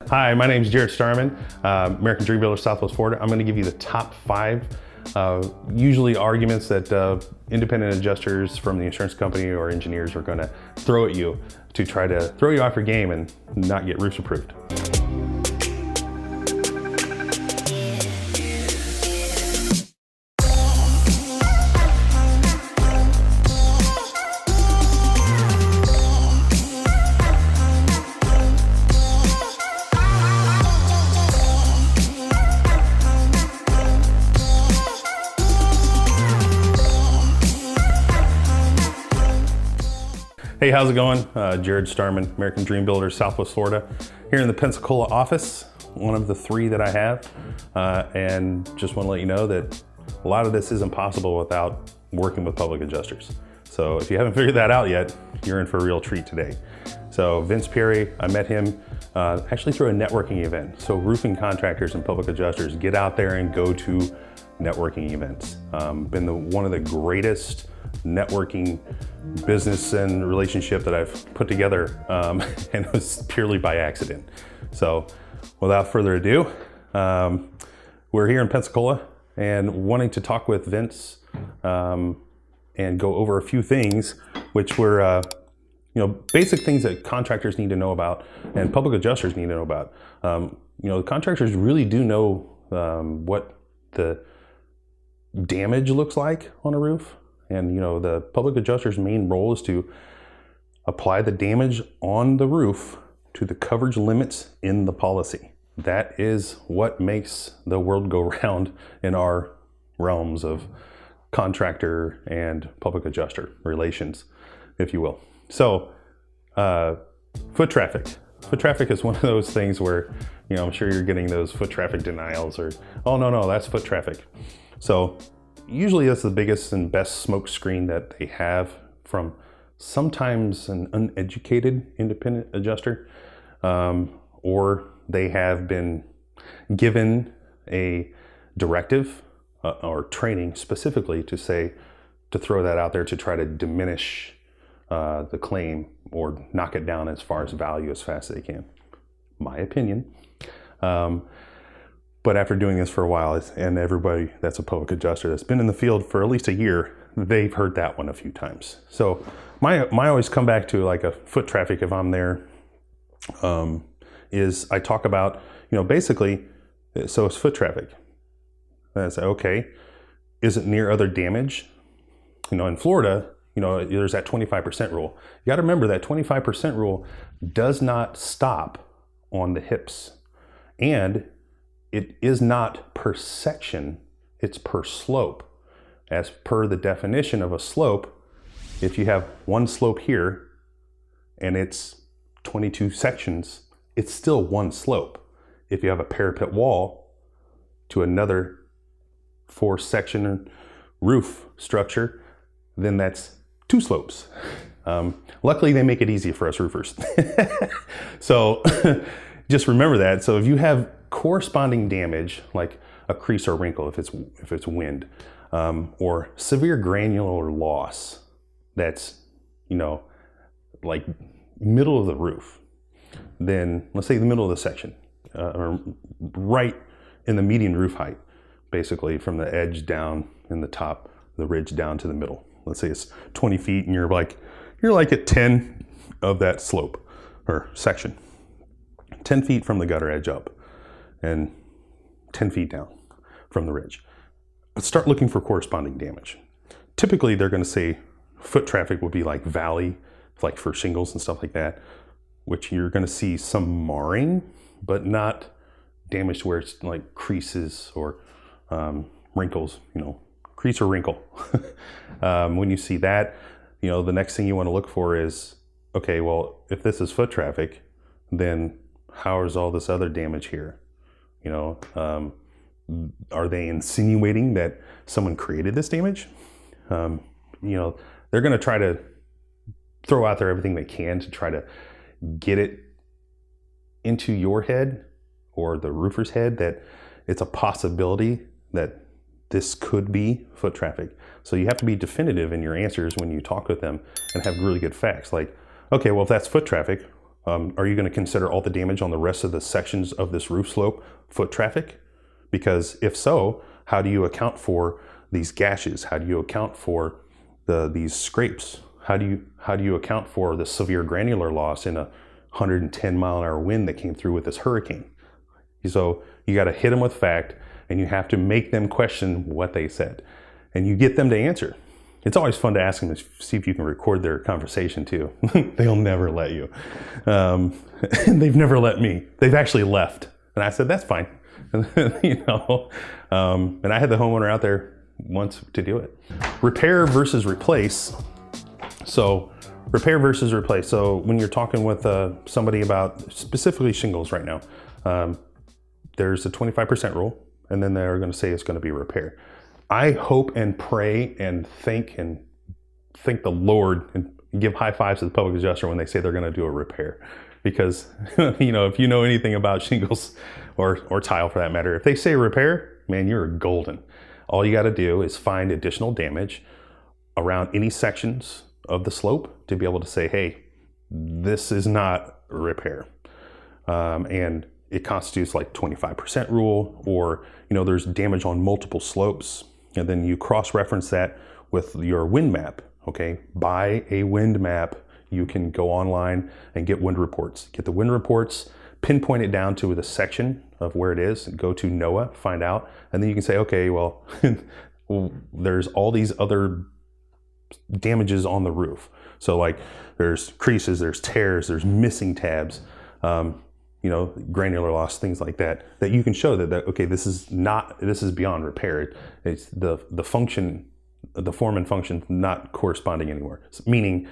Hi, my name is Jarred Starman, American Dream Builder, Southwest Florida. I'm going to give you the top 5 usually arguments that independent adjusters from the insurance company or engineers are going to throw at you to try to throw you off your game and not get roofs approved. Hey, how's it going? Jarred Starman, American Dream Builder, Southwest Florida. Here in the Pensacola office, one of the 3 that I have. And just want to let you know that a lot of this isn't possible without working with public adjusters. So if you haven't figured that out yet, you're in for a real treat today. So Vince Perri, I met him actually through a networking event. So roofing contractors and public adjusters, get out there and go to networking events. Been one of the greatest networking business and relationship that I've put together, and it was purely by accident. So without further ado, we're here in Pensacola and wanting to talk with Vince and go over a few things which were basic things that contractors need to know about and public adjusters need to know about. The contractors really do know what the damage looks like on a roof. And the public adjuster's main role is to apply the damage on the roof to the coverage limits in the policy. That is what makes the world go round in our realms of contractor and public adjuster relations, if you will. So, foot traffic. Foot traffic is one of those things where, I'm sure you're getting those foot traffic denials or, oh, no, that's foot traffic. So, usually that's the biggest and best smoke screen that they have from sometimes an uneducated independent adjuster, or they have been given a directive or training specifically to throw that out there to try to diminish the claim or knock it down as far as value as fast as they can. My opinion. But after doing this for a while, and everybody that's a public adjuster that's been in the field for at least a year, they've heard that one a few times. So my always come back to like a foot traffic if I'm there, is I talk about, basically, so it's foot traffic. And I say, okay, is it near other damage? In Florida, there's that 25% rule. You got to remember that 25% rule does not stop on the hips. And it is not per section, it's per slope. As per the definition of a slope, if you have one slope here and it's 22 sections, it's still one slope. If you have a parapet wall to another 4-section roof structure, then that's 2 slopes. Luckily, they make it easy for us roofers. So just remember that. So if you have corresponding damage like a crease or wrinkle if it's wind, or severe granular loss that's like middle of the roof, then let's say the middle of the section, or right in the median roof height, basically from the edge down in the top, the ridge down to the middle. Let's say it's 20 feet and you're like at 10 of that slope or section, 10 feet from the gutter edge up and 10 feet down from the ridge. Let's start looking for corresponding damage. Typically, they're going to say foot traffic will be like valley, like for shingles and stuff like that, which you're going to see some marring, but not damage where it's like creases or wrinkles, crease or wrinkle. When you see that, the next thing you want to look for is, okay, well, if this is foot traffic, then how is all this other damage here? Are they insinuating that someone created this damage? They're going to try to throw out there everything they can to try to get it into your head or the roofer's head that it's a possibility that this could be foot traffic. So you have to be definitive in your answers when you talk with them and have really good facts. Like, okay, well, if that's foot traffic, Are you going to consider all the damage on the rest of the sections of this roof slope foot traffic? Because if so, how do you account for these gashes? How do you account for these scrapes? How do you account for the severe granular loss in a 110-mile-an-hour wind that came through with this hurricane? So you got to hit them with fact, and you have to make them question what they said, and you get them to answer. It's always fun to ask them to see if you can record their conversation too. They'll never let you. They've never let me. They've actually left, and I said that's fine. You know, and I had the homeowner out there once to do it. Repair versus replace. So repair versus replace. So when you're talking with somebody about specifically shingles right now, there's a 25% rule, and then they're going to say it's going to be repair. I hope and pray and thank the Lord and give high fives to the public adjuster when they say they're going to do a repair, because you know, if you know anything about shingles or tile for that matter, if they say repair, man, you're golden. All you got to do is find additional damage around any sections of the slope to be able to say, hey, this is not repair, and it constitutes like 25% rule, or you know, there's damage on multiple slopes, and then you cross-reference that with your wind map. Okay, buy a wind map. You can go online and get wind reports. Get the wind reports, pinpoint it down to the section of where it is, go to NOAA, find out, and then you can say, okay, well, there's all these other damages on the roof. So like there's creases, there's tears, there's missing tabs, you know, granular loss, things like that you can show that okay, this is beyond repair. It's the function, the form and function not corresponding anymore. Meaning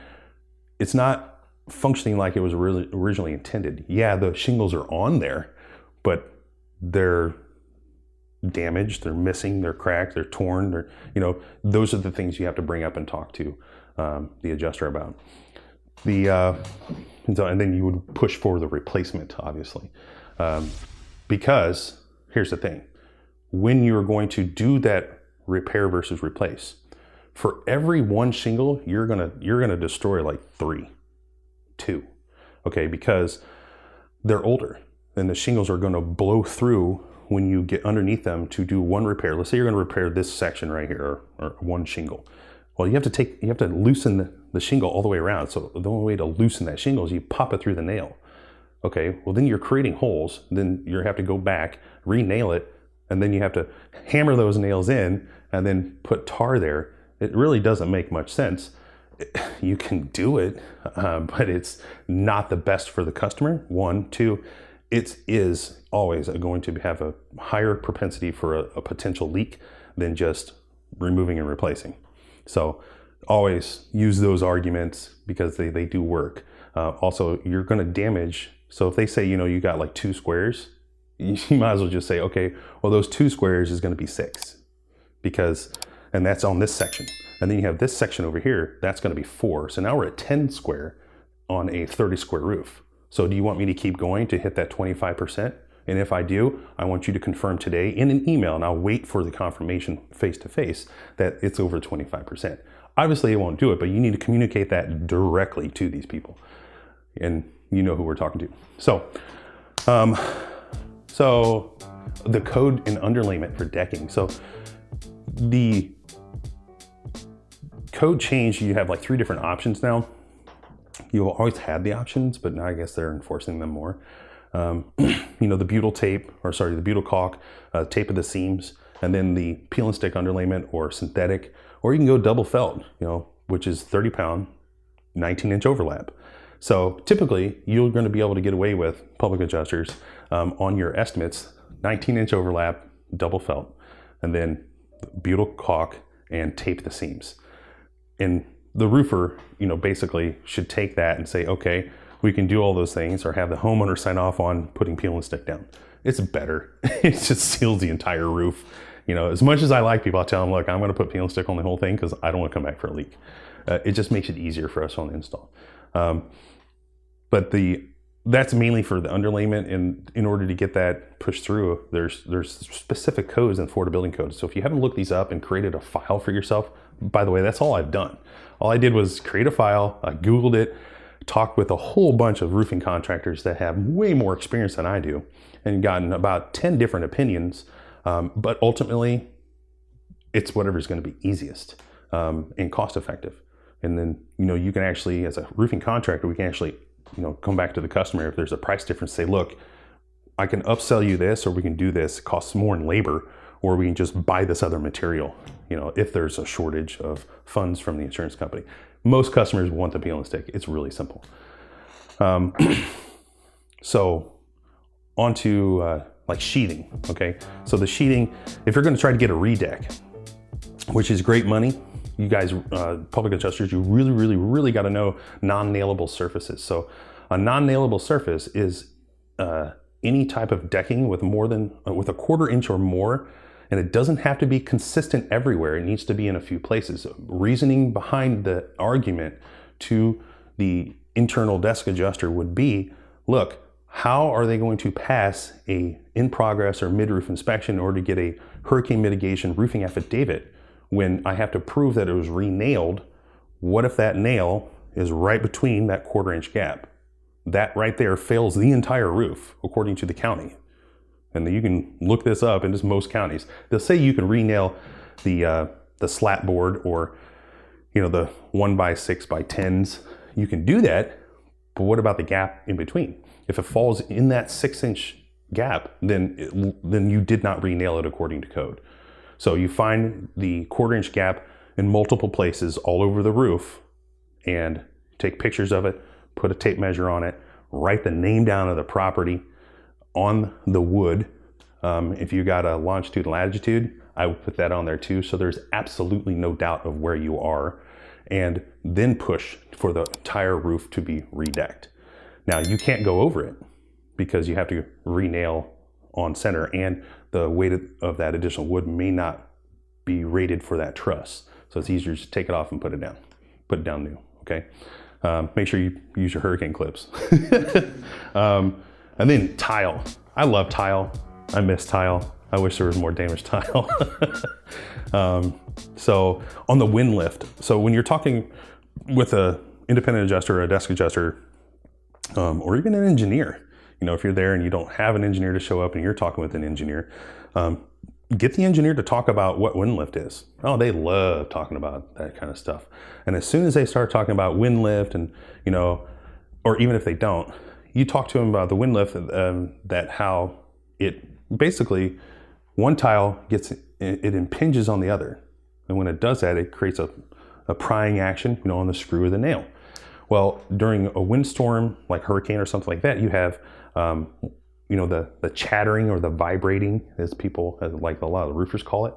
it's not functioning like it was really originally intended. Yeah, the shingles are on there, but they're damaged, they're missing, they're cracked, they're torn, they're, you know, those are the things you have to bring up and talk to the adjuster about. And then you would push for the replacement, obviously, because here's the thing: when you're going to do that repair versus replace, for every one shingle, you're gonna destroy like two, okay? Because they're older, and the shingles are going to blow through when you get underneath them to do one repair. Let's say you're going to repair this section right here, or one shingle. Well, you have to loosen the shingle all the way around. So the only way to loosen that shingle is you pop it through the nail. Okay, well then you're creating holes. Then you have to go back, re-nail it, and then you have to hammer those nails in and then put tar there. It really doesn't make much sense. You can do it, but it's not the best for the customer. One, two, it is always going to have a higher propensity for a potential leak than just removing and replacing. So always use those arguments because they do work. Also, you're going to damage. So if they say, you know, you got like 2 squares, you might as well just say, okay, well, those 2 squares is going to be 6 and that's on this section. And then you have this section over here, that's going to be 4. So now we're at 10 square on a 30 square roof. So do you want me to keep going to hit that 25%? And if I do, I want you to confirm today in an email, and I'll wait for the confirmation face-to-face that it's over 25%. Obviously, it won't do it, but you need to communicate that directly to these people. And you know who we're talking to. So the code and underlayment for decking. So the code change, you have like 3 different options now. You've always had the options, but now I guess they're enforcing them more. You know, the butyl caulk, tape of the seams, and then the peel and stick underlayment or synthetic, or you can go double felt, you know, which is 30 pound, 19-inch overlap. So typically you're going to be able to get away with, public adjusters, on your estimates, 19-inch overlap, double felt, and then butyl caulk and tape the seams. And the roofer, you know, basically should take that and say, okay, we can do all those things, or have the homeowner sign off on putting peel and stick down. It's better. It just seals the entire roof. You know, as much as I like people, I tell them, look, I'm going to put peel and stick on the whole thing because I don't want to come back for a leak. It just makes it easier for us on the install. But that's mainly for the underlayment, and in order to get that pushed through, there's specific codes in Florida Building Code. So if you haven't looked these up and created a file for yourself, by the way, that's all I've done. All I did was create a file, I Googled it, talked with a whole bunch of roofing contractors that have way more experience than I do and gotten about 10 different opinions. But ultimately, it's whatever's going to be easiest and cost effective. And then, you can actually, as a roofing contractor, we can actually, come back to the customer. If there's a price difference, say, look, I can upsell you this, or we can do this. It costs more in labor, or we can just buy this other material, if there's a shortage of funds from the insurance company. Most customers want the peel and stick. It's really simple. So on to like sheathing, okay? So the sheathing, if you're gonna try to get a redeck, which is great money, you guys, public adjusters, you really gotta know non-nailable surfaces. So a non-nailable surface is any type of decking with with a 1/4 inch or more, and it doesn't have to be consistent everywhere. It needs to be in a few places. Reasoning behind the argument to the internal desk adjuster would be, look, how are they going to pass a in-progress or mid-roof inspection in order to get a hurricane mitigation roofing affidavit when I have to prove that it was re-nailed? What if that nail is right between that 1/4 inch gap? That right there fails the entire roof, according to the county. And you can look this up in just most counties. They'll say you can re-nail the slat board, or the 1x6x10s. You can do that, but what about the gap in between? If it falls in that 6-inch gap, then you did not re-nail it according to code. So you find the 1/4 inch gap in multiple places all over the roof, and take pictures of it, put a tape measure on it, write the name down of the property on the wood. If you got a longitude and latitude, I would put that on there too, so there's absolutely no doubt of where you are, and then push for the entire roof to be redecked. Now, you can't go over it because you have to re-nail on center, and the weight of that additional wood may not be rated for that truss. So it's easier to take it off and put it down new, okay? Make sure you use your hurricane clips. And then tile. I love tile. I miss tile. I wish there was more damaged tile. So on the wind lift, so when you're talking with a independent adjuster, a desk adjuster, or even an engineer, if you're there and you don't have an engineer to show up and you're talking with an engineer, get the engineer to talk about what wind lift is. Oh, they love talking about that kind of stuff. And as soon as they start talking about wind lift, and or even if they don't, you talk to them about the wind lift, that how it basically, one tile it impinges on the other, and when it does that, it creates a prying action, on the screw of the nail. Well, during a windstorm, like hurricane or something like that, you have the chattering or the vibrating, as people, like a lot of the roofers call it.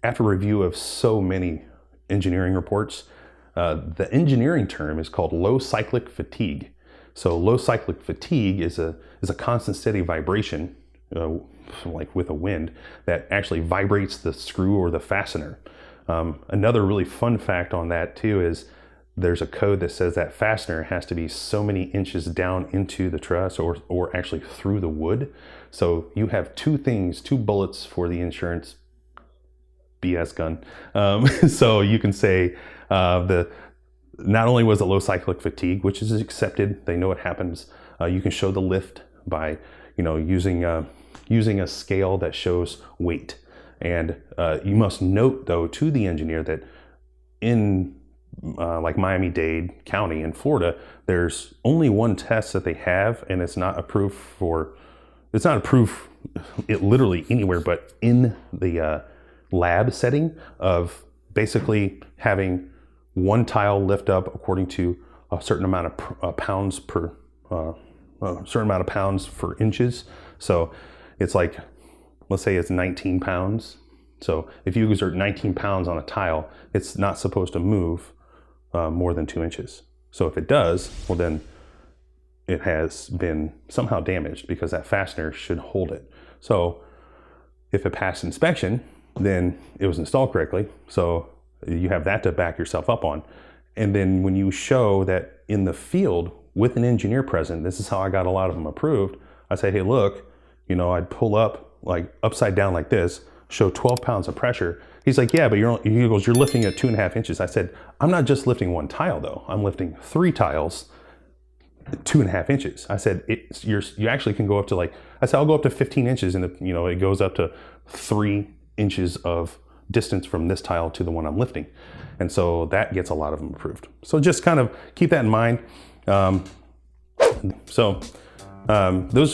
After review of so many engineering reports, the engineering term is called low cyclic fatigue. So low cyclic fatigue is a constant steady vibration, like with a wind, that actually vibrates the screw or the fastener. Another really fun fact on that too is there's a code that says that fastener has to be so many inches down into the truss, or actually through the wood. So you have two bullets for the insurance BS gun. So you can say not only was it low cyclic fatigue, which is accepted, they know it happens. You can show the lift by using a scale that shows weight. And you must note though to the engineer that in like Miami-Dade County in Florida, there's only one test that they have, and it's not approved literally anywhere but in the lab setting, of basically having one tile lift up according to a certain amount of pounds per inches. So it's like, let's say it's 19 pounds. So if you exert 19 pounds on a tile, it's not supposed to move more than 2 inches. So if it does, well then it has been somehow damaged, because that fastener should hold it. So if it passed inspection, then it was installed correctly. So you have that to back yourself up on. And then when you show that in the field with an engineer present, this is how I got a lot of them approved. I say, hey, look, I'd pull up like upside down like this, show 12 pounds of pressure. He's like, yeah, but he goes, you're lifting at 2.5 inches. I said, I'm not just lifting one tile though. I'm lifting 3 tiles, 2.5 inches. I said, you actually can go up to I said, I'll go up to 15 inches and it goes up to 3 inches of distance from this tile to the one I'm lifting. And so that gets a lot of them approved. So just kind of keep that in mind. Those are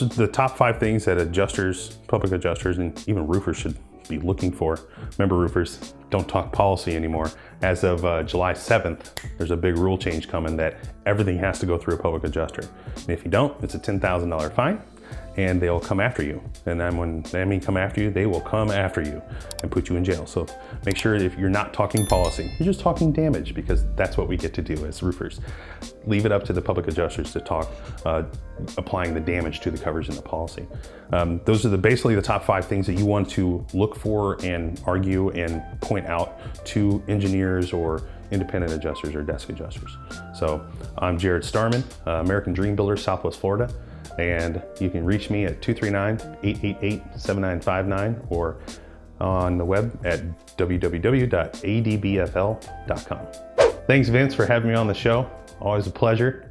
the top 5 things that adjusters, public adjusters, and even roofers should be looking for. Remember, roofers, don't talk policy anymore. As of July 7th, there's a big rule change coming that everything has to go through a public adjuster. And if you don't, it's a $10,000 fine, and they'll come after you. And then when they come after you, they will come after you and put you in jail. So make sure if you're not talking policy, you're just talking damage, because that's what we get to do as roofers. Leave it up to the public adjusters to talk applying the damage to the coverage in the policy. Those are basically the top 5 things that you want to look for and argue and point out to engineers or independent adjusters or desk adjusters. So I'm Jarred Starman, American Dream Builder, Southwest Florida. And you can reach me at 239-888-7959 or on the web at www.adbfl.com. Thanks, Vince, for having me on the show. Always a pleasure.